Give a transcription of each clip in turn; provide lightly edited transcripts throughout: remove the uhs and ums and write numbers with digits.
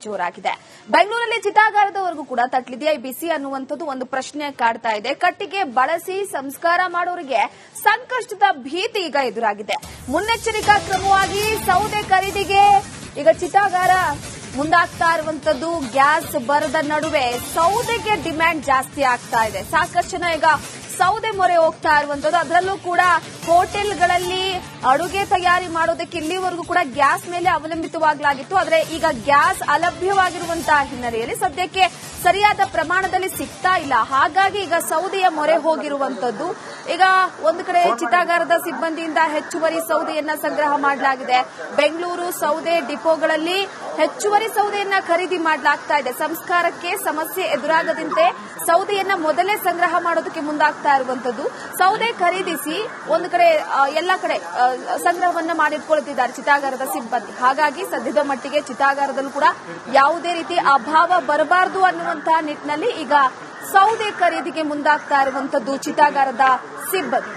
ಜೋರಾಗಿದೆ. ಬೆಂಗಳೂರಲ್ಲಿ ಚಿತಾಗಾರದವರೆಗೂ ಕೂಡ ತಟ್ಲಿದೆಯಾ ಈ ಬಿಸಿ ಅನ್ನುವಂಥದ್ದು ಒಂದು ಪ್ರಶ್ನೆ ಕಾಡ್ತಾ ಇದೆ. ಕಟ್ಟಿಗೆ ಬಳಸಿ ಸಂಸ್ಕಾರ ಮಾಡೋರಿಗೆ ಸಂಕಷ್ಟದ ಭೀತಿ ಈಗ ಎದುರಾಗಿದೆ. ಮುನ್ನೆಚ್ಚರಿಕಾ ಕ್ರಮವಾಗಿ ಸೌದೆ ಖರೀದಿಗೆ ಈಗ ಚಿತಾಗಾರ ಮುಂದಾಗ್ತಾ ಇರುವಂತದ್ದು. ಗ್ಯಾಸ್ ಬರದ ನಡುವೆ ಸೌದೆಗೆ ಡಿಮ್ಯಾಂಡ್ ಜಾಸ್ತಿ ಆಗ್ತಾ ಇದೆ. ಸಾಕಷ್ಟು ಜನ ಈಗ ಸೌದೆ ಮೊರೆ ಹೋಗ್ತಾ ಇರುವಂತದ್ದು. ಅದರಲ್ಲೂ ಕೂಡ ಹೋಟೆಲ್ಗಳಲ್ಲಿ ಅಡುಗೆ ತಯಾರಿ ಮಾಡೋದಕ್ಕೆ ಇಲ್ಲಿವರೆಗೂ ಕೂಡ ಗ್ಯಾಸ್ ಮೇಲೆ ಅವಲಂಬಿತವಾಗಲಾಗಿತ್ತು. ಆದರೆ ಈಗ ಗ್ಯಾಸ್ ಅಲಭ್ಯವಾಗಿರುವಂತಹ ಹಿನ್ನೆಲೆಯಲ್ಲಿ ಸದ್ಯಕ್ಕೆ ಸರಿಯಾದ ಪ್ರಮಾಣದಲ್ಲಿ ಸಿಗ್ತಾ ಇಲ್ಲ. ಹಾಗಾಗಿ ಈಗ ಸೌದೆಯ ಮೊರೆ ಹೋಗಿರುವಂತದ್ದು. ಈಗ ಒಂದು ಕಡೆ ಚಿತಾಗಾರದ ಸಿಬ್ಬಂದಿಯಿಂದ ಹೆಚ್ಚುವರಿ ಸೌದೆಯನ್ನ ಸಂಗ್ರಹ ಮಾಡಲಾಗಿದೆ. ಬೆಂಗಳೂರು ಸೌದೆ ಡಿಪೋಗಳಲ್ಲಿ ಹೆಚ್ಚುವರಿ ಸೌದೆಯನ್ನ ಖರೀದಿ ಮಾಡಲಾಗ್ತಾ ಇದೆ. ಸಂಸ್ಕಾರಕ್ಕೆ ಸಮಸ್ಯೆ ಎದುರಾಗದಂತೆ ಸೌದೆಯನ್ನ ಮೊದಲೇ ಸಂಗ್ರಹ ಮಾಡೋದಕ್ಕೆ ಮುಂದಾಗ್ತಾ ಇರುವಂತದ್ದು. ಸೌದೆ ಖರೀದಿಸಿ ಒಂದು ಕಡೆ ಎಲ್ಲ ಕಡೆ ಸಂಗ್ರಹವನ್ನ ಮಾಡಿಟ್ಕೊಳ್ತಿದ್ದಾರೆ ಚಿತಾಗಾರದ ಸಿಬ್ಬಂದಿ. ಹಾಗಾಗಿ ಸದ್ಯದ ಮಟ್ಟಿಗೆ ಚಿತಾಗಾರದಲ್ಲೂ ಕೂಡ ಯಾವುದೇ ರೀತಿ ಅಭಾವ ಬರಬಾರದು ಅನ್ನುವಂತಹ ನಿಟ್ಟಿನಲ್ಲಿ ಈಗ ಸೌದೆ ಖರೀದಿಗೆ ಮುಂದಾಗ್ತಾ ಇರುವಂತದ್ದು ಚಿತಾಗಾರದ ಸಿಬ್ಬಂದಿ.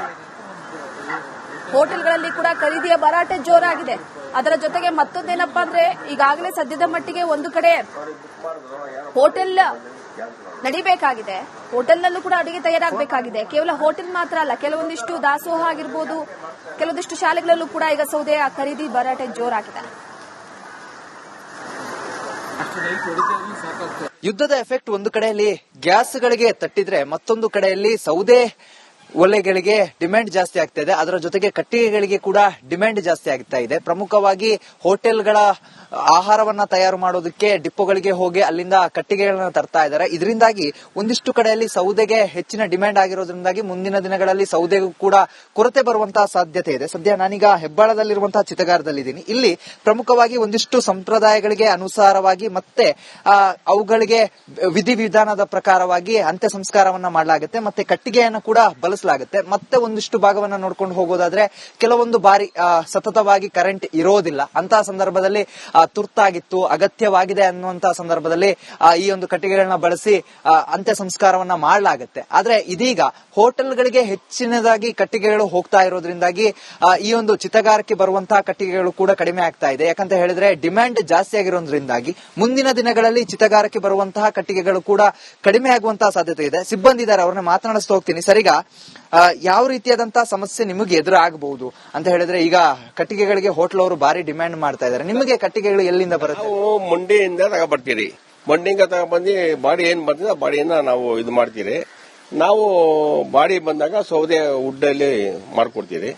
ಹೋಟೆಲ್ಗಳಲ್ಲಿ ಕೂಡ ಖರೀದಿಯ ಭರಾಟೆ ಜೋರಾಗಿದೆ. ಅದರ ಜೊತೆಗೆ ಮತ್ತೊಂದೇನಪ್ಪಾ ಅಂದ್ರೆ ಈಗಾಗಲೇ ಸದ್ಯದ ಮಟ್ಟಿಗೆ ಒಂದು ಕಡೆ ಹೋಟೆಲ್ ನಡಿಬೇಕಾಗಿದೆ. ಹೋಟೆಲ್ನಲ್ಲೂ ಕೂಡ ಅಡುಗೆ ತಯಾರಾಗಬೇಕಾಗಿದೆ. ಕೇವಲ ಹೋಟೆಲ್ ಮಾತ್ರ ಅಲ್ಲ, ಕೆಲವೊಂದಿಷ್ಟು ದಾಸೋಹ ಆಗಿರ್ಬೋದು, ಕೆಲವೊಂದಿಷ್ಟು ಶಾಲೆಗಳಲ್ಲೂ ಕೂಡ ಈಗ ಸೌದೆಯ ಖರೀದಿ ಭರಾಟೆ ಜೋರಾಗಿದೆ. ಯುದ್ಧದ ಎಫೆಕ್ಟ್ ಒಂದು ಕಡೆಯಲ್ಲಿ ಗ್ಯಾಸ್ಗಳಿಗೆ ತಟ್ಟಿದ್ರೆ ಮತ್ತೊಂದು ಕಡೆಯಲ್ಲಿ ಸೌದೆ ಒಲೆಗಳಿಗೆ ಡಿಮ್ಯಾಂಡ್ ಜಾಸ್ತಿ ಆಗ್ತಾ ಇದೆ. ಅದರ ಜೊತೆಗೆ ಕಟ್ಟಿಗೆಗಳಿಗೆ ಕೂಡ ಡಿಮ್ಯಾಂಡ್ ಜಾಸ್ತಿ ಆಗ್ತಾ ಇದೆ. ಪ್ರಮುಖವಾಗಿ ಹೋಟೆಲ್ಗಳ ಆಹಾರವನ್ನ ತಯಾರು ಮಾಡೋದಕ್ಕೆ ಡಿಪೋಗಳಿಗೆ ಹೋಗಿ ಅಲ್ಲಿಂದ ಕಟ್ಟಿಗೆಗಳನ್ನ ತರ್ತಾ ಇದ್ದಾರೆ. ಇದರಿಂದಾಗಿ ಒಂದಿಷ್ಟು ಕಡೆಯಲ್ಲಿ ಸೌದೆಗೆ ಹೆಚ್ಚಿನ ಡಿಮ್ಯಾಂಡ್ ಆಗಿರೋದ್ರಿಂದಾಗಿ ಮುಂದಿನ ದಿನಗಳಲ್ಲಿ ಸೌದೆಗೂ ಕೂಡ ಕೊರತೆ ಬರುವಂತಹ ಸಾಧ್ಯತೆ ಇದೆ. ಸದ್ಯ ನಾನೀಗ ಹೆಬ್ಬಾಳದಲ್ಲಿರುವಂತಹ ಚಿತಾಗಾರದಲ್ಲಿದ್ದೀನಿ. ಇಲ್ಲಿ ಪ್ರಮುಖವಾಗಿ ಒಂದಿಷ್ಟು ಸಂಪ್ರದಾಯಗಳಿಗೆ ಅನುಸಾರವಾಗಿ ಮತ್ತೆ ಅವುಗಳಿಗೆ ವಿಧಿವಿಧಾನದ ಪ್ರಕಾರವಾಗಿ ಅಂತ್ಯ ಸಂಸ್ಕಾರವನ್ನ ಮಾಡಲಾಗುತ್ತೆ. ಮತ್ತೆ ಕಟ್ಟಿಗೆಯನ್ನು ಕೂಡ ಬಳಸಲಾಗುತ್ತೆ. ಮತ್ತೆ ಒಂದಿಷ್ಟು ಭಾಗವನ್ನ ನೋಡ್ಕೊಂಡು ಹೋಗೋದಾದ್ರೆ ಕೆಲವೊಂದು ಬಾರಿ ಸತತವಾಗಿ ಕರೆಂಟ್ ಇರೋದಿಲ್ಲ. ಅಂತಹ ಸಂದರ್ಭದಲ್ಲಿ ತುರ್ತಾಗಿತ್ತು, ಅಗತ್ಯವಾಗಿದೆ ಅನ್ನುವಂತಹ ಸಂದರ್ಭದಲ್ಲಿ ಈ ಒಂದು ಕಟ್ಟಿಗೆಗಳನ್ನ ಬಳಸಿ ಅಂತ್ಯ ಸಂಸ್ಕಾರವನ್ನ ಮಾಡಲಾಗುತ್ತೆ. ಆದ್ರೆ ಇದೀಗ ಹೋಟೆಲ್ಗಳಿಗೆ ಹೆಚ್ಚಿನದಾಗಿ ಕಟ್ಟಿಗೆಗಳು ಹೋಗ್ತಾ ಇರೋದ್ರಿಂದಾಗಿ ಈ ಒಂದು ಚಿತಾಗಾರಕ್ಕೆ ಬರುವಂತಹ ಕಟ್ಟಿಗೆಗಳು ಕೂಡ ಕಡಿಮೆ ಆಗ್ತಾ ಇದೆ. ಯಾಕಂತ ಹೇಳಿದ್ರೆ ಡಿಮ್ಯಾಂಡ್ ಜಾಸ್ತಿ ಆಗಿರೋದ್ರಿಂದಾಗಿ ಮುಂದಿನ ದಿನಗಳಲ್ಲಿ ಚಿತಾಗಾರಕ್ಕೆ ಬರುವಂತಹ ಕಟ್ಟಿಗೆಗಳು ಕೂಡ ಕಡಿಮೆ ಆಗುವಂತಹ ಸಾಧ್ಯತೆ ಇದೆ. ಸಿಬ್ಬಂದಿ ಇದ್ದಾರೆ, ಅವ್ರನ್ನ ಮಾತನಾಡಿಸ್ತಾ ಹೋಗ್ತೀನಿ. ಸರಿಗ ಯಾವ ರೀತಿಯಾದಂತಹ ಸಮಸ್ಯೆ ನಿಮಗೆ ಎದುರಾಗಬಹುದು ಅಂತ ಹೇಳಿದ್ರೆ, ಈಗ ಕಟ್ಟಿಗೆಗಳಿಗೆ ಹೋಟೆಲ್ ಅವರು ಭಾರಿ ಡಿಮ್ಯಾಂಡ್ ಮಾಡ್ತಾ ಇದ್ದಾರೆ. ನಿಮಗೆ ಕಟ್ಟಿಗೆಗಳು ಎಲ್ಲಿಂದ ಬರುತ್ತೆ? ನಾವು ಮಂಡಿಯಿಂದ ತಗೊಬರ್ತೀರಿ. ಮಂಡಿಯಿಂದ ತಗೊಬಂದು ಬಾಡಿ ಏನ್ ಬರ್ತದೆ ಬಾಡಿಯನ್ನ ನಾವು ಇದು ಮಾಡ್ತೀರಿ. ನಾವು ಬಾಡಿ ಬಂದಾಗ ಸೌದೆ ಉಡ್ಡಲ್ಲಿ ಮಾಡ್ಕೊಡ್ತೀರಿ,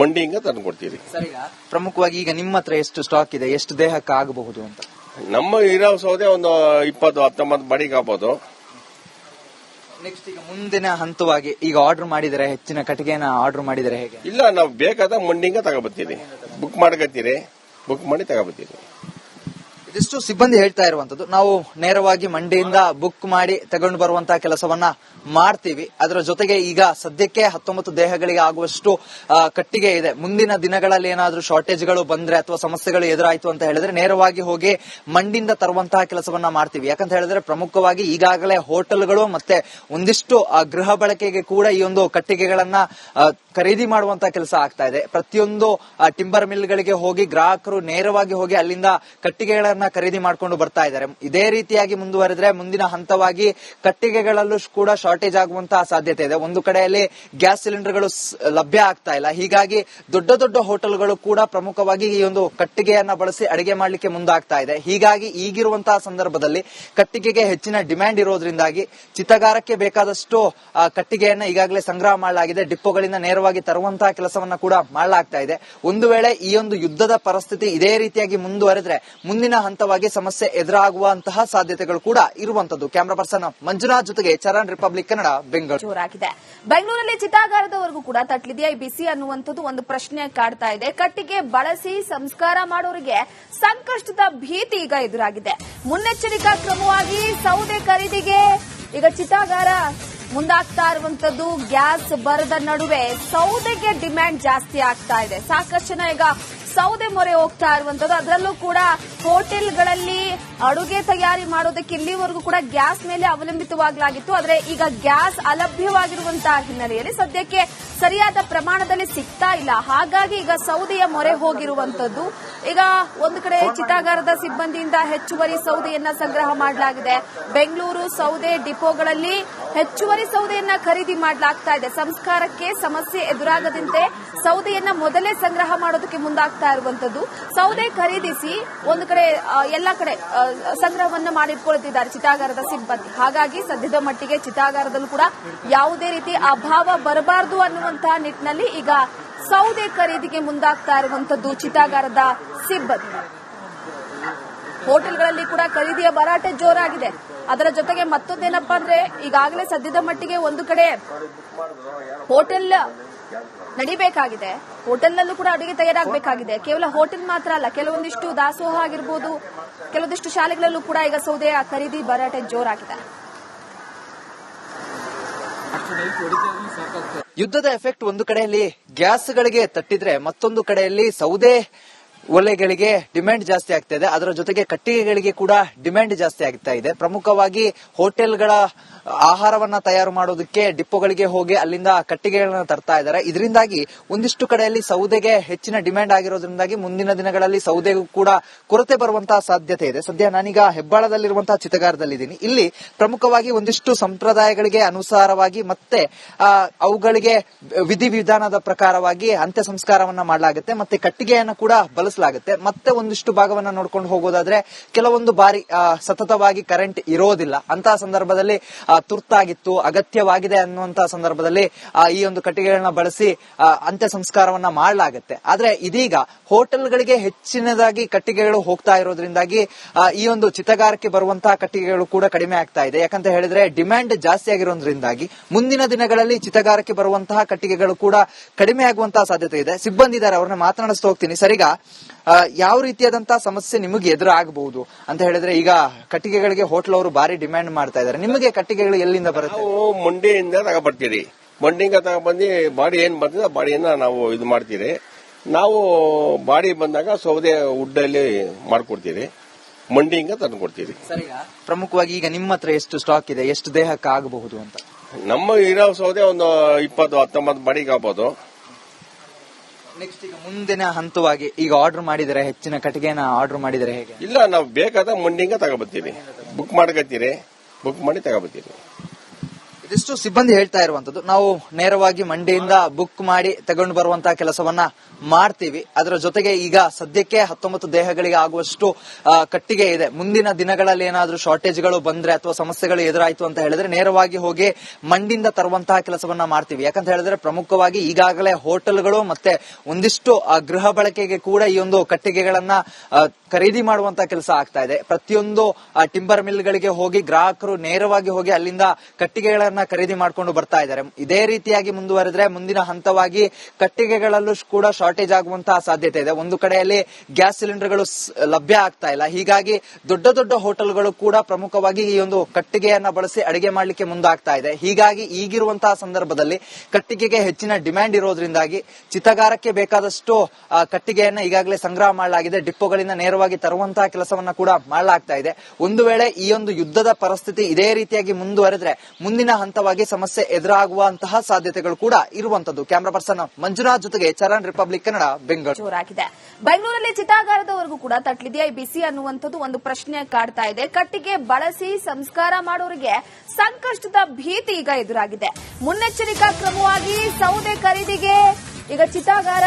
ಮಂಡಿಯಿಂದ ತಂದು ಕೊಡ್ತೀರಿ. ಸರಿಗ ಪ್ರಮುಖವಾಗಿ ಈಗ ನಿಮ್ಮ ಹತ್ರ ಎಷ್ಟು ಸ್ಟಾಕ್ ಇದೆ, ಎಷ್ಟು ದೇಹಕ್ಕೆ ಆಗಬಹುದು ಅಂತ? ನಮ್ಮ ಇರೋ ಸೌದೆ ಒಂದು 20-19 ಬಾಡಿಗೆ ಆಗ್ಬೋದು. ನೆಕ್ಸ್ಟ್ ಈಗ ಮುಂದಿನ ಹಂತವಾಗಿ ಈಗ ಆರ್ಡರ್ ಮಾಡಿದರೆ, ಹೆಚ್ಚಿನ ಕಟ್ಟಿಗೆನ ಆರ್ಡರ್ ಮಾಡಿದರೆ ಹೇಗೆ? ಇಲ್ಲ, ನಾವು ಬೇಕಾದ ಮಂಡಿಂಗ ತಗೊಬರ್ತೀರಿ. ಬುಕ್ ಮಾಡ್ಕೊತೀರಿ, ಬುಕ್ ಮಾಡಿ ತಗೊಬರ್ತೀರಿ. ಇದಿಷ್ಟು ಸಿಬ್ಬಂದಿ ಹೇಳ್ತಾ ಇರುವಂತದ್ದು. ನಾವು ನೇರವಾಗಿ ಮಂಡಿಯಿಂದ ಬುಕ್ ಮಾಡಿ ತಗೊಂಡು ಬರುವಂತಹ ಕೆಲಸವನ್ನ ಮಾಡ್ತೀವಿ. ಅದರ ಜೊತೆಗೆ ಈಗ ಸದ್ಯಕ್ಕೆ 19 ದೇಹಗಳಿಗೆ ಆಗುವಷ್ಟು ಕಟ್ಟಿಗೆ ಇದೆ. ಮುಂದಿನ ದಿನಗಳಲ್ಲಿ ಏನಾದ್ರೂ ಶಾರ್ಟೇಜ್ಗಳು ಬಂದ್ರೆ ಅಥವಾ ಸಮಸ್ಯೆಗಳು ಎದುರಾಯ್ತು ಅಂತ ಹೇಳಿದ್ರೆ ನೇರವಾಗಿ ಹೋಗಿ ಮಂಡಿಯಿಂದ ತರುವಂತಹ ಕೆಲಸವನ್ನ ಮಾಡ್ತೀವಿ. ಯಾಕಂತ ಹೇಳಿದ್ರೆ ಪ್ರಮುಖವಾಗಿ ಈಗಾಗಲೇ ಹೋಟೆಲ್ಗಳು ಮತ್ತೆ ಒಂದಿಷ್ಟು ಗೃಹ ಬಳಕೆಗೆ ಕೂಡ ಈ ಒಂದು ಕಟ್ಟಿಗೆಗಳನ್ನ ಖರೀದಿ ಮಾಡುವಂತಹ ಕೆಲಸ ಆಗ್ತಾ ಇದೆ. ಪ್ರತಿಯೊಂದು ಟಿಂಬರ್ ಮಿಲ್ಗಳಿಗೆ ಹೋಗಿ ಗ್ರಾಹಕರು ನೇರವಾಗಿ ಹೋಗಿ ಅಲ್ಲಿಂದ ಕಟ್ಟಿಗೆಗಳನ್ನ ಖರೀದಿ ಮಾಡ್ಕೊಂಡು ಬರ್ತಾ ಇದ್ದಾರೆ. ಇದೇ ರೀತಿಯಾಗಿ ಮುಂದುವರೆದ್ರೆ ಮುಂದಿನ ಹಂತವಾಗಿ ಕಟ್ಟಿಗೆಗಳಲ್ಲೂ ಕೂಡ ಶಾರ್ಟೇಜ್ ಆಗುವಂತಹ ಸಾಧ್ಯತೆ ಇದೆ. ಒಂದು ಕಡೆಯಲ್ಲಿ ಗ್ಯಾಸ್ ಸಿಲಿಂಡರ್ಗಳು ಲಭ್ಯ ಆಗ್ತಾ ಇಲ್ಲ. ಹೀಗಾಗಿ ದೊಡ್ಡ ದೊಡ್ಡ ಹೋಟೆಲ್ಗಳು ಕೂಡ ಪ್ರಮುಖವಾಗಿ ಈ ಒಂದು ಕಟ್ಟಿಗೆಯನ್ನ ಬಳಸಿ ಅಡಿಗೆ ಮಾಡ್ಲಿಕ್ಕೆ ಮುಂದಾಗ್ತಾ ಇದೆ. ಹೀಗಾಗಿ ಈಗಿರುವಂತಹ ಸಂದರ್ಭದಲ್ಲಿ ಕಟ್ಟಿಗೆಗೆ ಹೆಚ್ಚಿನ ಡಿಮ್ಯಾಂಡ್ ಇರೋದ್ರಿಂದಾಗಿ ಚಿತಾಗಾರಕ್ಕೆ ಬೇಕಾದಷ್ಟು ಕಟ್ಟಿಗೆಯನ್ನ ಈಗಾಗಲೇ ಸಂಗ್ರಹ ಮಾಡಲಾಗಿದೆ. ಡಿಪೋಗಳಿಂದ ನೇರವಾಗಿ ತರುವಂತಹ ಕೆಲಸವನ್ನ ಕೂಡ ಮಾಡಲಾಗ್ತಾ ಇದೆ. ಒಂದು ವೇಳೆ ಈ ಒಂದು ಯುದ್ಧದ ಪರಿಸ್ಥಿತಿ ಇದೇ ರೀತಿಯಾಗಿ ಮುಂದುವರೆದ್ರೆ ಮುಂದಿನ ಹಂತವಾಗಿ ಸಮಸ್ಯೆ ಎದುರಾಗುವಂತಹ ಸಾಧ್ಯತೆಗಳು ಕೂಡ ಇರುವಂತದ್ದು. ಕ್ಯಾಮರಾ ಪರ್ಸನ್ ಮಂಜುನಾಥ್ ಜೊತೆಗೆ ಚರಣ್, ರಿಪಬ್ಲಿಕ್ ಕನ್ನಡ, ಬೆಂಗಳೂರು. ಜೋರಾಗಿದೆ. ಬೆಂಗಳೂರಲ್ಲಿ ಚಿತಾಗಾರದವರೆಗೂ ಕೂಡ ತಟ್ಲಿದೆಯಾ ಈ ಬಿಸಿ ಅನ್ನುವಂಥದ್ದು ಒಂದು ಪ್ರಶ್ನೆ ಕಾಡ್ತಾ ಇದೆ. ಕಟ್ಟಿಗೆ ಬಳಸಿ ಸಂಸ್ಕಾರ ಮಾಡೋರಿಗೆ ಸಂಕಷ್ಟದ ಭೀತಿ ಈಗ ಎದುರಾಗಿದೆ. ಮುನ್ನೆಚ್ಚರಿಕಾ ಕ್ರಮವಾಗಿ ಸೌದೆ ಖರೀದಿಗೆ ಈಗ ಚಿತಾಗಾರ ಮುಂದಾಗ್ತಾ ಇರುವಂತದ್ದು. ಗ್ಯಾಸ್ ಬರದ ನಡುವೆ ಸೌದೆಗೆ ಡಿಮ್ಯಾಂಡ್ ಜಾಸ್ತಿ ಆಗ್ತಾ ಇದೆ. ಸಾಕಷ್ಟು ಜನ ಈಗ ಸೌದೆ ಮೊರೆ ಹೋಗ್ತಾ ಇರುವಂತದ್ದು. ಅದರಲ್ಲೂ ಕೂಡ ಹೋಟೆಲ್ಗಳಲ್ಲಿ ಅಡುಗೆ ತಯಾರಿ ಮಾಡೋದಕ್ಕೆ ಇಲ್ಲಿವರೆಗೂ ಕೂಡ ಗ್ಯಾಸ್ ಮೇಲೆ ಅವಲಂಬಿತವಾಗಲಾಗಿತ್ತು. ಆದರೆ ಈಗ ಗ್ಯಾಸ್ ಅಲಭ್ಯವಾಗಿರುವಂತಹ ಹಿನ್ನೆಲೆಯಲ್ಲಿ ಸದ್ಯಕ್ಕೆ ಸರಿಯಾದ ಪ್ರಮಾಣದಲ್ಲಿ ಸಿಗ್ತಾ ಇಲ್ಲ. ಹಾಗಾಗಿ ಈಗ ಸೌದೆಯ ಮೊರೆ ಹೋಗಿರುವಂತದ್ದು. ಈಗ ಒಂದು ಕಡೆ ಚಿತಾಗಾರದ ಸಿಬ್ಬಂದಿಯಿಂದ ಹೆಚ್ಚುವರಿ ಸೌದೆಯನ್ನ ಸಂಗ್ರಹ ಮಾಡಲಾಗಿದೆ. ಬೆಂಗಳೂರು ಸೌದೆ ಡಿಪೋಗಳಲ್ಲಿ ಹೆಚ್ಚುವರಿ ಸೌದೆಯನ್ನ ಖರೀದಿ ಮಾಡಲಾಗ್ತಾ ಇದೆ. ಸಂಸ್ಕಾರಕ್ಕೆ ಸಮಸ್ಯೆ ಎದುರಾಗದಂತೆ ಸೌದೆಯನ್ನ ಮೊದಲೇ ಸಂಗ್ರಹ ಮಾಡೋದಕ್ಕೆ ಮುಂದಾಗ್ತಾ ಇರುವಂತದ್ದು. ಸೌದೆ ಖರೀದಿಸಿ ಒಂದು ಕಡೆ ಎಲ್ಲ ಕಡೆ ಸಂಗ್ರಹವನ್ನ ಮಾಡಿಟ್ಕೊಳ್ತಿದ್ದಾರೆ ಚಿತಾಗಾರದ ಸಿಬ್ಬಂದಿ. ಹಾಗಾಗಿ ಸದ್ಯದ ಮಟ್ಟಿಗೆ ಚಿತಾಗಾರದಲ್ಲೂ ಕೂಡ ಯಾವುದೇ ರೀತಿ ಅಭಾವ ಬರಬಾರದು ಅನ್ನುವಂತಹ ನಿಟ್ಟಿನಲ್ಲಿ ಈಗ ಸೌದೆ ಖರೀದಿಗೆ ಮುಂದಾಗ್ತಾ ಇರುವಂತದ್ದು ಚಿತಾಗಾರದ ಸಿಬ್ಬಂದಿ. ಹೋಟೆಲ್ಗಳಲ್ಲಿ ಕೂಡ ಖರೀದಿಯ ಭರಾಟೆ ಜೋರಾಗಿದೆ. ಅದರ ಜೊತೆಗೆ ಮತ್ತೊಂದೇನಪ್ಪಾ ಅಂದ್ರೆ ಈಗಾಗಲೇ ಸದ್ಯದ ಮಟ್ಟಿಗೆ ಒಂದು ಕಡೆ ಹೋಟೆಲ್ ನಡಿಬೇಕಾಗಿದೆ. ಹೋಟೆಲ್ನಲ್ಲೂ ಕೂಡ ಅಡುಗೆ ತಯಾರಾಗಬೇಕಾಗಿದೆ. ಕೇವಲ ಹೋಟೆಲ್ ಮಾತ್ರ ಅಲ್ಲ, ಕೆಲವೊಂದಿಷ್ಟು ದಾಸೋಹ ಆಗಿರ್ಬೋದು, ಕೆಲವೊಂದಿಷ್ಟು ಶಾಲೆಗಳಲ್ಲೂ ಕೂಡ ಈಗ ಸೌದೆಯ ಖರೀದಿ ಭರಾಟೆ ಜೋರಾಗಿದೆ. ಯುದ್ಧದ ಎಫೆಕ್ಟ್ ಒಂದು ಕಡೆಯಲ್ಲಿ ಗ್ಯಾಸ್ಗಳಿಗೆ ತಟ್ಟಿದ್ರೆ ಮತ್ತೊಂದು ಕಡೆಯಲ್ಲಿ ಸೌದೆ ಒಲೆಗಳಿಗೆ ಡಿಮ್ಯಾಂಡ್ ಜಾಸ್ತಿ ಆಗ್ತಾ ಇದೆ. ಅದರ ಜೊತೆಗೆ ಕಟ್ಟಿಗೆಗಳಿಗೆ ಕೂಡ ಡಿಮ್ಯಾಂಡ್ ಜಾಸ್ತಿ ಆಗ್ತಾ ಇದೆ. ಪ್ರಮುಖವಾಗಿ ಹೋಟೆಲ್ಗಳ ಆಹಾರವನ್ನ ತಯಾರು ಮಾಡೋದಕ್ಕೆ ಡಿಪೋಗಳಿಗೆ ಹೋಗಿ ಅಲ್ಲಿಂದ ಕಟ್ಟಿಗೆಗಳನ್ನ ತರ್ತಾ ಇದ್ದಾರೆ. ಇದರಿಂದಾಗಿ ಒಂದಿಷ್ಟು ಕಡೆಯಲ್ಲಿ ಸೌದೆಗೆ ಹೆಚ್ಚಿನ ಡಿಮ್ಯಾಂಡ್ ಆಗಿರೋದ್ರಿಂದಾಗಿ ಮುಂದಿನ ದಿನಗಳಲ್ಲಿ ಸೌದೆಗೂ ಕೂಡ ಕೊರತೆ ಬರುವಂತಹ ಸಾಧ್ಯತೆ ಇದೆ. ಸದ್ಯ ನಾನೀಗ ಹೆಬ್ಬಾಳದಲ್ಲಿರುವಂತಹ ಚಿತಾಗಾರದಲ್ಲಿದ್ದೀನಿ. ಇಲ್ಲಿ ಪ್ರಮುಖವಾಗಿ ಒಂದಿಷ್ಟು ಸಂಪ್ರದಾಯಗಳಿಗೆ ಅನುಸಾರವಾಗಿ ಮತ್ತೆ ಅವುಗಳಿಗೆ ವಿಧಿವಿಧಾನದ ಪ್ರಕಾರವಾಗಿ ಅಂತ್ಯ ಸಂಸ್ಕಾರವನ್ನ ಮಾಡಲಾಗುತ್ತೆ. ಮತ್ತೆ ಕಟ್ಟಿಗೆಯನ್ನು ಕೂಡ ಬಳಸಲಾಗುತ್ತೆ. ಮತ್ತೆ ಒಂದಿಷ್ಟು ಭಾಗವನ್ನ ನೋಡ್ಕೊಂಡು ಹೋಗೋದಾದ್ರೆ ಕೆಲವೊಂದು ಬಾರಿ ಸತತವಾಗಿ ಕರೆಂಟ್ ಇರೋದಿಲ್ಲ. ಅಂತಹ ಸಂದರ್ಭದಲ್ಲಿ ತುರ್ತಾಗಿತ್ತು, ಅಗತ್ಯವಾಗಿದೆ ಅನ್ನುವಂತಹ ಸಂದರ್ಭದಲ್ಲಿ ಈ ಒಂದು ಕಟ್ಟಿಗೆಗಳನ್ನ ಬಳಸಿ ಅಂತ್ಯ ಸಂಸ್ಕಾರವನ್ನ ಮಾಡಲಾಗುತ್ತೆ. ಆದ್ರೆ ಇದೀಗ ಹೋಟೆಲ್ಗಳಿಗೆ ಹೆಚ್ಚಿನದಾಗಿ ಕಟ್ಟಿಗೆಗಳು ಹೋಗ್ತಾ ಇರೋದ್ರಿಂದಾಗಿ ಈ ಒಂದು ಚಿತಾಗಾರಕ್ಕೆ ಬರುವಂತಹ ಕಟ್ಟಿಗೆಗಳು ಕೂಡ ಕಡಿಮೆ ಆಗ್ತಾ ಇದೆ. ಯಾಕಂತ ಹೇಳಿದ್ರೆ ಡಿಮ್ಯಾಂಡ್ ಜಾಸ್ತಿ ಆಗಿರೋದ್ರಿಂದಾಗಿ ಮುಂದಿನ ದಿನಗಳಲ್ಲಿ ಚಿತಾಗಾರಕ್ಕೆ ಬರುವಂತಹ ಕಟ್ಟಿಗೆಗಳು ಕೂಡ ಕಡಿಮೆ ಆಗುವಂತಹ ಸಾಧ್ಯತೆ ಇದೆ. ಸಿಬ್ಬಂದಿ ಇದ್ದಾರೆ, ಅವ್ರನ್ನ ಮಾತನಾಡಿಸ್ತಾ ಹೋಗ್ತೀನಿ. ಸರಿಗ ಯಾವ ರೀತಿಯಾದಂತಹ ಸಮಸ್ಯೆ ನಿಮಗೆ ಎದುರಾಗಬಹುದು ಅಂತ ಹೇಳಿದ್ರೆ, ಈಗ ಕಟ್ಟಿಗೆಗಳಿಗೆ ಹೋಟೆಲ್ ಅವರು ಭಾರಿ ಡಿಮ್ಯಾಂಡ್ ಮಾಡ್ತಾ ಇದ್ದಾರೆ. ನಿಮಗೆ ಕಟ್ಟಿಗೆಗಳು ಎಲ್ಲಿಂದ ಬರುತ್ತೆ? ನಾವು ಮಂಡಿಯಿಂದ ತಗೊಬರ್ತೀರಿ. ಮಂಡಿಯಿಂದ ತಗೊಬಂದು ಬಾಡಿ ಏನ್ ಬರ್ತದೆ ಬಾಡಿಯನ್ನ ನಾವು ಇದು ಮಾಡ್ತೀರಿ. ನಾವು ಬಾಡಿ ಬಂದಾಗ ಸೌದೆ ಉಡ್ಡಲ್ಲಿ ಮಾಡ್ಕೊಡ್ತೀರಿ, ಮಂಡಿಯಿಂದ ತಂದು ಕೊಡ್ತೀರಿ. ಪ್ರಮುಖವಾಗಿ ಈಗ ನಿಮ್ಮ ಹತ್ರ ಎಷ್ಟು ಸ್ಟಾಕ್ ಇದೆ, ಎಷ್ಟು ದೇಹಕ್ಕೆ ಆಗಬಹುದು ಅಂತ? ನಮ್ಮ ಇರೋ ಸೌದೆ ಒಂದು 20-19 ಬಾಡಿಗೆ ಆಗ್ಬೋದು. ನೆಕ್ಸ್ಟ್ ಈಗ ಮುಂದಿನ ಹಂತವಾಗಿ ಈಗ ಆರ್ಡರ್ ಮಾಡಿದರೆ, ಹೆಚ್ಚಿನ ಕಟ್ಟಿಗೆನ ಆರ್ಡರ್ ಮಾಡಿದರೆ ಹೇಗೆ? ಇಲ್ಲ, ನಾವು ಬೇಕಾದ ಮಂಡಿಂಗ ತಗೊಬರ್ತೀರಿ. ಬುಕ್ ಮಾಡ್ಕೊತೀರಿ, ಬುಕ್ ಮಾಡಿ ತಗೊಬರ್ತೀರಿ. ಇದಿಷ್ಟು ಸಿಬ್ಬಂದಿ ಹೇಳ್ತಾ ಇರುವಂತದ್ದು. ನಾವು ನೇರವಾಗಿ ಮಂಡಿಯಿಂದ ಬುಕ್ ಮಾಡಿ ತಗೊಂಡು ಬರುವಂತಹ ಕೆಲಸವನ್ನ ಮಾಡ್ತೀವಿ. ಅದರ ಜೊತೆಗೆ ಈಗ ಸದ್ಯಕ್ಕೆ 19 ದೇಹಗಳಿಗೆ ಆಗುವಷ್ಟು ಕಟ್ಟಿಗೆ ಇದೆ. ಮುಂದಿನ ದಿನಗಳಲ್ಲಿ ಏನಾದ್ರೂ ಶಾರ್ಟೇಜ್ಗಳು ಬಂದ್ರೆ ಅಥವಾ ಸಮಸ್ಯೆಗಳು ಎದುರಾಯ್ತು ಅಂತ ಹೇಳಿದ್ರೆ ನೇರವಾಗಿ ಹೋಗಿ ಮಂಡಿಯಿಂದ ತರುವಂತಹ ಕೆಲಸವನ್ನ ಮಾಡ್ತೀವಿ. ಯಾಕಂತ ಹೇಳಿದ್ರೆ ಪ್ರಮುಖವಾಗಿ ಈಗಾಗಲೇ ಹೋಟೆಲ್ಗಳು ಮತ್ತೆ ಒಂದಿಷ್ಟು ಗೃಹ ಬಳಕೆಗೆ ಕೂಡ ಈ ಒಂದು ಕಟ್ಟಿಗೆಗಳನ್ನ ಖರೀದಿ ಮಾಡುವಂತಹ ಕೆಲಸ ಆಗ್ತಾ ಇದೆ. ಪ್ರತಿಯೊಂದು ಟಿಂಬರ್ ಮಿಲ್ಗಳಿಗೆ ಹೋಗಿ ಗ್ರಾಹಕರು ನೇರವಾಗಿ ಹೋಗಿ ಅಲ್ಲಿಂದ ಕಟ್ಟಿಗೆಗಳನ್ನ ಖರೀದಿ ಮಾಡ್ಕೊಂಡು ಬರ್ತಾ ಇದ್ದಾರೆ. ಇದೇ ರೀತಿಯಾಗಿ ಮುಂದುವರೆದ್ರೆ ಮುಂದಿನ ಹಂತವಾಗಿ ಕಟ್ಟಿಗೆಗಳಲ್ಲೂ ಕೂಡ ಶಾರ್ಟೇಜ್ ಆಗುವಂತಹ ಸಾಧ್ಯತೆ ಇದೆ. ಒಂದು ಕಡೆಯಲ್ಲಿ ಗ್ಯಾಸ್ ಸಿಲಿಂಡರ್ಗಳು ಲಭ್ಯ ಆಗ್ತಾ ಇಲ್ಲ. ಹೀಗಾಗಿ ದೊಡ್ಡ ದೊಡ್ಡ ಹೋಟೆಲ್ಗಳು ಕೂಡ ಪ್ರಮುಖವಾಗಿ ಈ ಒಂದು ಕಟ್ಟಿಗೆಯನ್ನ ಬಳಸಿ ಅಡಿಗೆ ಮಾಡ್ಲಿಕ್ಕೆ ಮುಂದಾಗ್ತಾ ಇದೆ. ಹೀಗಾಗಿ ಈಗಿರುವಂತಹ ಸಂದರ್ಭದಲ್ಲಿ ಕಟ್ಟಿಗೆಗೆ ಹೆಚ್ಚಿನ ಡಿಮ್ಯಾಂಡ್ ಇರೋದ್ರಿಂದಾಗಿ ಚಿತಾಗಾರಕ್ಕೆ ಬೇಕಾದಷ್ಟು ಕಟ್ಟಿಗೆಯನ್ನ ಈಗಾಗಲೇ ಸಂಗ್ರಹ ಮಾಡಲಾಗಿದೆ. ಡಿಪೋಗಳಿಂದ ನೇರವಾಗಿ ತರುವಂತಹ ಕೆಲಸವನ್ನ ಕೂಡ ಮಾಡಲಾಗ್ತಾ ಇದೆ. ಒಂದು ವೇಳೆ ಈ ಒಂದು ಯುದ್ಧದ ಪರಿಸ್ಥಿತಿ ಇದೇ ರೀತಿಯಾಗಿ ಮುಂದುವರೆದ್ರೆ ಮುಂದಿನ ಹಂತವಾಗಿ ಸಮಸ್ಯೆ ಎದುರಾಗುವಂತಹ ಸಾಧ್ಯತೆಗಳು ಕೂಡ ಇರುವಂತದ್ದು. ಕ್ಯಾಮರಾ ಪರ್ಸನ್ ಮಂಜುನಾಥ್ ಜೊತೆಗೆ ಚರಣ್, ರಿಪಬ್ಲಿಕ್ ಕನ್ನಡ, ಬೆಂಗಳೂರು. ಜೋರಾಗಿದೆ. ಬೆಂಗಳೂರಲ್ಲಿ ಚಿತಾಗಾರದವರೆಗೂ ಕೂಡ ತಟ್ಲಿದೆಯಾ ಈ ಬಿಸಿ ಅನ್ನುವಂಥದ್ದು ಒಂದು ಪ್ರಶ್ನೆ ಕಾಡ್ತಾ ಇದೆ. ಕಟ್ಟಿಗೆ ಬಳಸಿ ಸಂಸ್ಕಾರ ಮಾಡೋರಿಗೆ ಸಂಕಷ್ಟದ ಭೀತಿ ಈಗ ಎದುರಾಗಿದೆ. ಮುನ್ನೆಚ್ಚರಿಕಾ ಕ್ರಮವಾಗಿ ಸೌದೆ ಖರೀದಿಗೆ ಈಗ ಚಿತಾಗಾರ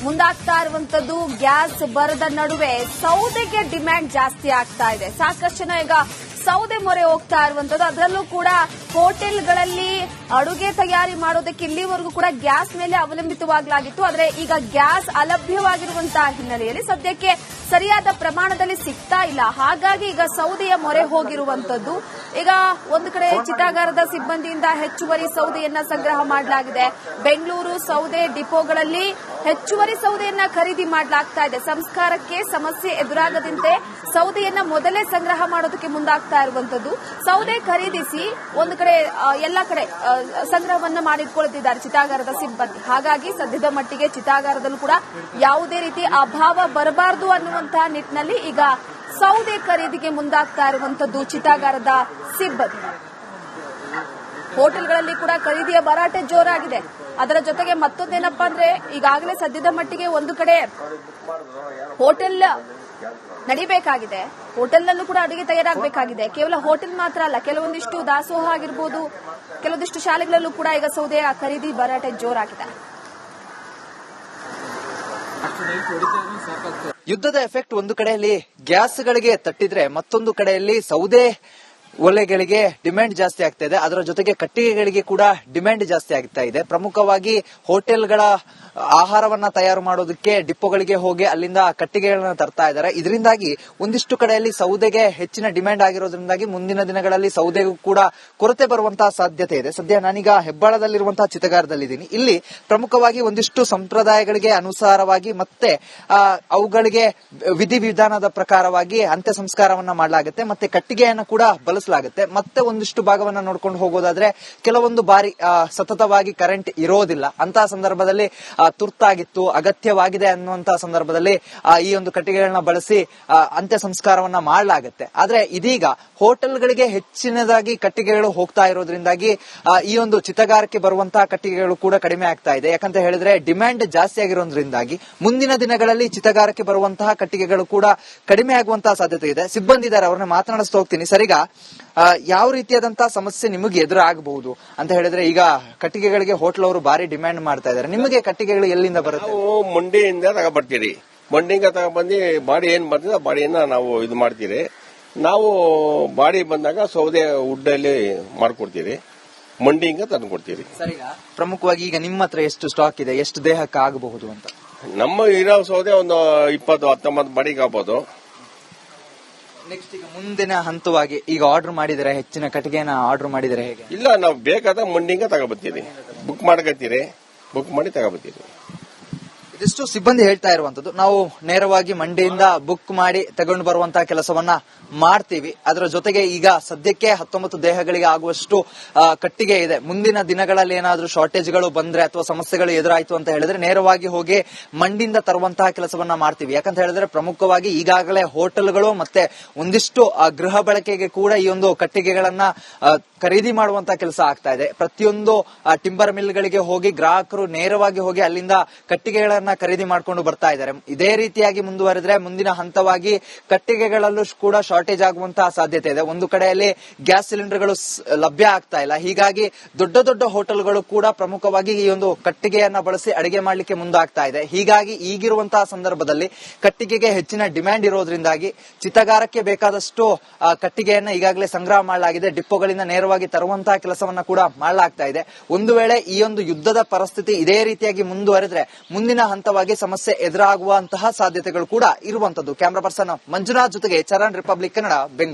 ಮುಂದಾಗ್ತಾ ಇರುವಂತದ್ದು. ಗ್ಯಾಸ್ ಬರದ ನಡುವೆ ಸೌದೆಗೆ ಡಿಮ್ಯಾಂಡ್ ಜಾಸ್ತಿ ಆಗ್ತಾ ಇದೆ. ಸಾಕಷ್ಟು ಜನ ಈಗ ಸೌದೆ ಮೊರೆ ಹೋಗ್ತಾ ಇರುವಂತದ್ದು. ಅದರಲ್ಲೂ ಕೂಡ ಹೋಟೆಲ್ಗಳಲ್ಲಿ ಅಡುಗೆ ತಯಾರಿ ಮಾಡೋದಕ್ಕೆ ಇಲ್ಲಿವರೆಗೂ ಕೂಡ ಗ್ಯಾಸ್ ಮೇಲೆ ಅವಲಂಬಿತವಾಗಲಾಗಿತ್ತು. ಆದರೆ ಈಗ ಗ್ಯಾಸ್ ಅಲಭ್ಯವಾಗಿರುವಂತಹ ಹಿನ್ನೆಲೆಯಲ್ಲಿ ಸದ್ಯಕ್ಕೆ ಸರಿಯಾದ ಪ್ರಮಾಣದಲ್ಲಿ ಸಿಗ್ತಾ ಇಲ್ಲ. ಹಾಗಾಗಿ ಈಗ ಸೌದೆಯ ಮೊರೆ ಹೋಗಿರುವಂತದ್ದು. ಈಗ ಒಂದು ಕಡೆ ಚಿತಾಗಾರದ ಸಿಬ್ಬಂದಿಯಿಂದ ಹೆಚ್ಚುವರಿ ಸೌದೆಯನ್ನ ಸಂಗ್ರಹ ಮಾಡಲಾಗಿದೆ. ಬೆಂಗಳೂರು ಸೌದೆ ಡಿಪೋಗಳಲ್ಲಿ ಹೆಚ್ಚುವರಿ ಸೌದೆಯನ್ನ ಖರೀದಿ ಮಾಡಲಾಗ್ತಾ ಇದೆ. ಸಂಸ್ಕಾರಕ್ಕೆ ಸಮಸ್ಯೆ ಎದುರಾಗದಂತೆ ಸೌದೆಯನ್ನ ಮೊದಲೇ ಸಂಗ್ರಹ ಮಾಡೋದಕ್ಕೆ ಮುಂದಾಗ್ತಾ ಇರುವಂತದ್ದು. ಸೌದೆ ಖರೀದಿಸಿ ಒಂದು ಕಡೆ ಎಲ್ಲ ಕಡೆ ಸಂಗ್ರಹವನ್ನ ಮಾಡಿಟ್ಕೊಳ್ತಿದ್ದಾರೆ ಚಿತಾಗಾರದ ಸಿಬ್ಬಂದಿ. ಹಾಗಾಗಿ ಸದ್ಯದ ಮಟ್ಟಿಗೆ ಚಿತಾಗಾರದಲ್ಲೂ ಕೂಡ ಯಾವುದೇ ರೀತಿ ಅಭಾವ ಬರಬಾರದು ಅನ್ನುವಂತಹ ನಿಟ್ಟಿನಲ್ಲಿ ಈಗ ಸೌದೆ ಖರೀದಿಗೆ ಮುಂದಾಗ್ತಾ ಇರುವಂತದ್ದು ಚಿತಾಗಾರದ ಸಿಬ್ಬಂದಿ. ಹೋಟೆಲ್ಗಳಲ್ಲಿ ಕೂಡ ಖರೀದಿಯ ಭರಾಟೆ ಜೋರಾಗಿದೆ. ಅದರ ಜೊತೆಗೆ ಮತ್ತೊಂದೇನಪ್ಪಾ ಅಂದ್ರೆ ಈಗಾಗಲೇ ಸದ್ಯದ ಮಟ್ಟಿಗೆ ಒಂದು ಕಡೆ ಹೋಟೆಲ್ ನಡಿಬೇಕಾಗಿದೆ. ಹೋಟೆಲ್ನಲ್ಲೂ ಕೂಡ ಅಡುಗೆ ತಯಾರಾಗಬೇಕಾಗಿದೆ. ಕೇವಲ ಹೋಟೆಲ್ ಮಾತ್ರ ಅಲ್ಲ, ಕೆಲವೊಂದಿಷ್ಟು ದಾಸೋಹ ಆಗಿರ್ಬೋದು, ಕೆಲವೊಂದಿಷ್ಟು ಶಾಲೆಗಳಲ್ಲೂ ಕೂಡ ಈಗ ಸೌದೆಯ ಖರೀದಿ ಭರಾಟೆ ಜೋರಾಗಿದೆ. ಯುದ್ಧದ ಎಫೆಕ್ಟ್ ಒಂದು ಕಡೆಯಲ್ಲಿ ಗ್ಯಾಸ್ಗಳಿಗೆ ತಟ್ಟಿದ್ರೆ ಮತ್ತೊಂದು ಕಡೆಯಲ್ಲಿ ಸೌದೆ ಒಲೆಗಳಿಗೆ ಡಿಮ್ಯಾಂಡ್ ಜಾಸ್ತಿ ಆಗ್ತಾ ಇದೆ. ಅದರ ಜೊತೆಗೆ ಕಟ್ಟಿಗೆಗಳಿಗೆ ಕೂಡ ಡಿಮ್ಯಾಂಡ್ ಜಾಸ್ತಿ ಆಗ್ತಾ ಇದೆ. ಪ್ರಮುಖವಾಗಿ ಹೋಟೆಲ್ಗಳ ಆಹಾರವನ್ನ ತಯಾರು ಮಾಡೋದಕ್ಕೆ ಡಿಪೋಗಳಿಗೆ ಹೋಗಿ ಅಲ್ಲಿಂದ ಕಟ್ಟಿಗೆಗಳನ್ನ ತರ್ತಾ ಇದ್ದಾರೆ. ಇದರಿಂದಾಗಿ ಒಂದಿಷ್ಟು ಕಡೆಯಲ್ಲಿ ಸೌದೆಗೆ ಹೆಚ್ಚಿನ ಡಿಮ್ಯಾಂಡ್ ಆಗಿರೋದ್ರಿಂದಾಗಿ ಮುಂದಿನ ದಿನಗಳಲ್ಲಿ ಸೌದೆಗೂ ಕೂಡ ಕೊರತೆ ಬರುವಂತಹ ಸಾಧ್ಯತೆ ಇದೆ. ಸದ್ಯ ನಾನೀಗ ಹೆಬ್ಬಾಳದಲ್ಲಿರುವಂತಹ ಚಿತಾಗಾರದಲ್ಲಿದ್ದೀನಿ. ಇಲ್ಲಿ ಪ್ರಮುಖವಾಗಿ ಒಂದಿಷ್ಟು ಸಂಪ್ರದಾಯಗಳಿಗೆ ಅನುಸಾರವಾಗಿ ಮತ್ತೆ ಅವುಗಳಿಗೆ ವಿಧಿವಿಧಾನದ ಪ್ರಕಾರವಾಗಿ ಅಂತ್ಯ ಸಂಸ್ಕಾರವನ್ನ ಮಾಡಲಾಗುತ್ತೆ. ಮತ್ತೆ ಕಟ್ಟಿಗೆಯನ್ನು ಕೂಡ ಬಳಸಲಾಗುತ್ತೆ. ಮತ್ತೆ ಒಂದಿಷ್ಟು ಭಾಗವನ್ನ ನೋಡ್ಕೊಂಡು ಹೋಗೋದಾದ್ರೆ ಕೆಲವೊಂದು ಬಾರಿ ಸತತವಾಗಿ ಕರೆಂಟ್ ಇರೋದಿಲ್ಲ. ಅಂತಹ ಸಂದರ್ಭದಲ್ಲಿ ತುರ್ತಾಗಿತ್ತು, ಅಗತ್ಯವಾಗಿದೆ ಅನ್ನುವಂತಹ ಸಂದರ್ಭದಲ್ಲಿ ಈ ಒಂದು ಕಟ್ಟಿಗೆಗಳನ್ನ ಬಳಸಿ ಅಂತ್ಯ ಸಂಸ್ಕಾರವನ್ನ ಮಾಡಲಾಗುತ್ತೆ. ಆದ್ರೆ ಇದೀಗ ಹೋಟೆಲ್ಗಳಿಗೆ ಹೆಚ್ಚಿನದಾಗಿ ಕಟ್ಟಿಗೆಗಳು ಹೋಗ್ತಾ ಇರೋದ್ರಿಂದಾಗಿ ಈ ಒಂದು ಚಿತಾಗಾರಕ್ಕೆ ಬರುವಂತಹ ಕಟ್ಟಿಗೆಗಳು ಕೂಡ ಕಡಿಮೆ ಆಗ್ತಾ ಇದೆ. ಯಾಕಂತ ಹೇಳಿದ್ರೆ ಡಿಮ್ಯಾಂಡ್ ಜಾಸ್ತಿ ಆಗಿರೋದ್ರಿಂದಾಗಿ ಮುಂದಿನ ದಿನಗಳಲ್ಲಿ ಚಿತಾಗಾರಕ್ಕೆ ಬರುವಂತಹ ಕಟ್ಟಿಗೆಗಳು ಕೂಡ ಕಡಿಮೆ ಆಗುವಂತಹ ಸಾಧ್ಯತೆ ಇದೆ. ಸಿಬ್ಬಂದಿ ಇದ್ದಾರೆ, ಅವ್ರನ್ನ ಮಾತನಾಡಿಸ್ತಾ ಹೋಗ್ತೀನಿ. ಸರಿಗ ಯಾವ ರೀತಿಯಾದಂತಹ ಸಮಸ್ಯೆ ನಿಮಗೆ ಎದುರಾಗಬಹುದು ಅಂತ ಹೇಳಿದ್ರೆ, ಈಗ ಕಟ್ಟಿಗೆಗಳಿಗೆ ಹೋಟ್ಲ್ ಅವರು ಭಾರಿ ಡಿಮ್ಯಾಂಡ್ ಮಾಡ್ತಾ ಇದ್ದಾರೆ. ನಿಮಗೆ ಕಟ್ಟಿಗೆಗಳು ಎಲ್ಲಿಂದ ಬರುತ್ತೆ? ನಾವು ಮಂಡಿಯಿಂದ ತಗೊಬರ್ತೀರಿ. ಮಂಡಿಯಿಂದ ತಗೊಬಂದು ಬಾಡಿ ಏನ್ ಬರ್ತದೆ ಆ ಬಾಡಿಯನ್ನ ನಾವು ಇದು ಮಾಡ್ತೀರಿ. ನಾವು ಬಾಡಿ ಬಂದಾಗ ಸೌದೆ ಉಡ್ಡಲ್ಲಿ ಮಾಡ್ಕೊಡ್ತೀರಿ, ಮಂಡಿಯಿಂದ ತಂದು ಕೊಡ್ತೀರಿ. ಸರಿಗ ಪ್ರಮುಖವಾಗಿ ಈಗ ನಿಮ್ಮ ಹತ್ರ ಎಷ್ಟು ಸ್ಟಾಕ್ ಇದೆ, ಎಷ್ಟು ದೇಹಕ್ಕೆ ಆಗಬಹುದು ಅಂತ? ನಮ್ಮ ಇರೋ ಸೌದೆ ಒಂದು 20-19 ಬಾಡಿಗೆ ಆಗ್ಬೋದು. ನೆಕ್ಸ್ಟ್ ಈಗ ಮುಂದಿನ ಹಂತವಾಗಿ ಈಗ ಆರ್ಡರ್ ಮಾಡಿದರೆ, ಹೆಚ್ಚಿನ ಕಟ್ಟಿಗೆನ ಆರ್ಡರ್ ಮಾಡಿದರೆ ಹೇಗೆ? ಇಲ್ಲ, ನಾವು ಬೇಕಾದ ಮಂಡಿಂಗ ತಗೊಬರ್ತೀರಿ. ಬುಕ್ ಮಾಡ್ಕೊತೀರಿ, ಬುಕ್ ಮಾಡಿ ತಗೊಬರ್ತೀರಿ. ಇದಿಷ್ಟು ಸಿಬ್ಬಂದಿ ಹೇಳ್ತಾ ಇರುವಂತದ್ದು. ನಾವು ನೇರವಾಗಿ ಮಂಡಿಯಿಂದ ಬುಕ್ ಮಾಡಿ ತಗೊಂಡು ಬರುವಂತಹ ಕೆಲಸವನ್ನ ಮಾಡ್ತೀವಿ. ಅದರ ಜೊತೆಗೆ ಈಗ ಸದ್ಯಕ್ಕೆ 19 ದೇಹಗಳಿಗೆ ಆಗುವಷ್ಟು ಕಟ್ಟಿಗೆ ಇದೆ. ಮುಂದಿನ ದಿನಗಳಲ್ಲಿ ಏನಾದ್ರೂ ಶಾರ್ಟೇಜ್ಗಳು ಬಂದ್ರೆ ಅಥವಾ ಸಮಸ್ಯೆಗಳು ಎದುರಾಯ್ತು ಅಂತ ಹೇಳಿದ್ರೆ ನೇರವಾಗಿ ಹೋಗಿ ಮಂಡಿಯಿಂದ ತರುವಂತಹ ಕೆಲಸವನ್ನ ಮಾಡ್ತೀವಿ. ಯಾಕಂತ ಹೇಳಿದ್ರೆ ಪ್ರಮುಖವಾಗಿ ಈಗಾಗಲೇ ಹೋಟೆಲ್ಗಳು ಮತ್ತೆ ಒಂದಿಷ್ಟು ಗೃಹ ಬಳಕೆಗೆ ಕೂಡ ಈ ಒಂದು ಕಟ್ಟಿಗೆಗಳನ್ನ ಖರೀದಿ ಮಾಡುವಂತಹ ಕೆಲಸ ಆಗ್ತಾ ಇದೆ. ಪ್ರತಿಯೊಂದು ಟಿಂಬರ್ ಮಿಲ್ಗಳಿಗೆ ಹೋಗಿ ಗ್ರಾಹಕರು ನೇರವಾಗಿ ಹೋಗಿ ಅಲ್ಲಿಂದ ಕಟ್ಟಿಗೆಗಳನ್ನ ಖರೀದಿ ಮಾಡಿಕೊಂಡು ಬರ್ತಾ ಇದ್ದಾರೆ. ಇದೇ ರೀತಿಯಾಗಿ ಮುಂದುವರೆದ್ರೆ ಮುಂದಿನ ಹಂತವಾಗಿ ಕಟ್ಟಿಗೆಗಳಲ್ಲೂ ಕೂಡ ಶಾರ್ಟೇಜ್ ಆಗುವಂತಹ ಸಾಧ್ಯತೆ ಇದೆ. ಒಂದು ಕಡೆಯಲ್ಲಿ ಗ್ಯಾಸ್ ಸಿಲಿಂಡರ್ಗಳು ಲಭ್ಯ ಆಗ್ತಾ ಇಲ್ಲ. ಹೀಗಾಗಿ ದೊಡ್ಡ ದೊಡ್ಡ ಹೋಟೆಲ್ಗಳು ಕೂಡ ಪ್ರಮುಖವಾಗಿ ಈ ಒಂದು ಕಟ್ಟಿಗೆಯನ್ನ ಬಳಸಿ ಅಡಿಗೆ ಮಾಡಲಿಕ್ಕೆ ಮುಂದಾಗ್ತಾ ಇದೆ. ಹೀಗಾಗಿ ಈಗಿರುವಂತಹ ಸಂದರ್ಭದಲ್ಲಿ ಕಟ್ಟಿಗೆಗೆ ಹೆಚ್ಚಿನ ಡಿಮ್ಯಾಂಡ್ ಇರೋದ್ರಿಂದಾಗಿ ಚಿತಾಗಾರಕ್ಕೆ ಬೇಕಾದಷ್ಟು ಕಟ್ಟಿಗೆಯನ್ನ ಈಗಾಗಲೇ ಸಂಗ್ರಹ ಮಾಡಲಾಗಿದೆ. ಡಿಪೋಗಳಿಂದ ನೇರವಾಗಿ ತರುವಂತಹ ಕೆಲಸವನ್ನ ಕೂಡ ಮಾಡಲಾಗ್ತಾ ಇದೆ. ಒಂದು ವೇಳೆ ಈ ಒಂದು ಯುದ್ಧದ ಪರಿಸ್ಥಿತಿ ಇದೇ ರೀತಿಯಾಗಿ ಮುಂದುವರೆದ್ರೆ ಮುಂದಿನ ಹಂತವಾಗಿ ಸಮಸ್ಯೆ ಎದುರಾಗುವಂತಹ ಸಾಧ್ಯತೆಗಳು ಕೂಡ ಇರುವಂತದ್ದು. ಕ್ಯಾಮರಾ ಪರ್ಸನ್ ಮಂಜುನಾಥ್ ಜೊತೆಗೆ ಚರಣ್, ರಿಪಬ್ಲಿಕ್ ಕನ್ನಡ, ಬೆಂಗಳೂರು.